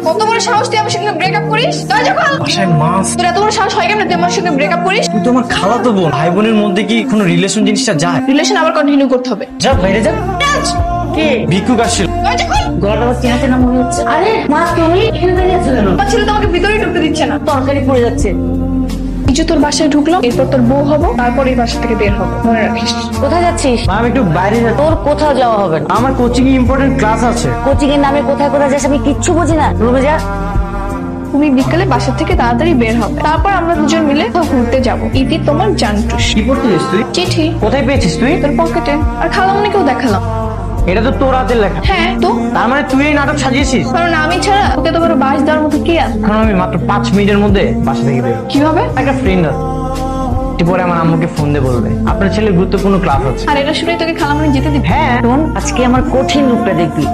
কত বড় সাহস তুই আমার সঙ্গে ব্রেকআপ করিস? দরজা খোল। বাসায় মাছ। তোর এত বড় সাহস হয় কেন তুই আমার সঙ্গে ব্রেকআপ করিস? তুই তো আমার খালাতো বোন। ভাই বোনের মধ্যে কি কোনো রিলেশন জিনিসটা যায়? রিলেশন আবার কন্টিনিউ করতে হবে। যা বাইরে যা। কে? ভিক্ষুক আসছিল। দরজা খোল। গলাটা আমার চেনা চেনা মনে হচ্ছে। আরে মা, তুমি এখানে দাঁড়িয়ে আছো কেন? আমার ছেলে তো আমাকে ভিতরেই ঢুকতে দিচ্ছে না। তরকারি পড়ে যাচ্ছে। কিছু তোর বাসায় ঢুকলো, এরপর তোর বউ হবো, তারপর এই বাসা থেকে বের হবো, মনে রাখিস। কোথায় যাচ্ছিস? মা, আমি একটু বাইরে যাচ্ছি। তোর কোথাও যাওয়া হবে না। আমার কোচিং এ ইম্পর্টেন্ট ক্লাস আছে। কোচিং এর নামে কোথায় কোথায় যাস আমি কিচ্ছু বুঝি না। রুমে যা। তুমি বিকেলে বাসা থেকে তাড়াতাড়ি বের হবে, তারপর আমরা দুজন মিলে কোথাও ঘুরতে যাবো। ইতি তোমার জানটুস। কি পড়তেছিস তুই? চিঠি কোথায় পেয়েছিস তুই? তোর পকেটে। আর খালামণিকেও দেখালাম। এটা তো তোর হাতের লেখা। হ্যাঁ তো, তার মানে তুই এই নাটক সাজিয়েছিস? কারণ আমি ছাড়া ওকে তো বড় বাস দেওয়ার মতো কি আছে? এখন আমি মাত্র 5 মিনিটের মধ্যে বাসা থেকে বেরোবো। কিভাবে? একটা ফ্রেন্ড আছে, একটু পরে আমার আম্মুকে ফোন দিয়ে বলবে আপনার ছেলের গুরুত্বপূর্ণ ক্লাস আছে। আর এটা শুনেই তোকে খালামণি যেতে দিবে? হ্যাঁ। শোন, আজকে আমার কঠিন রূপটা দেখবি।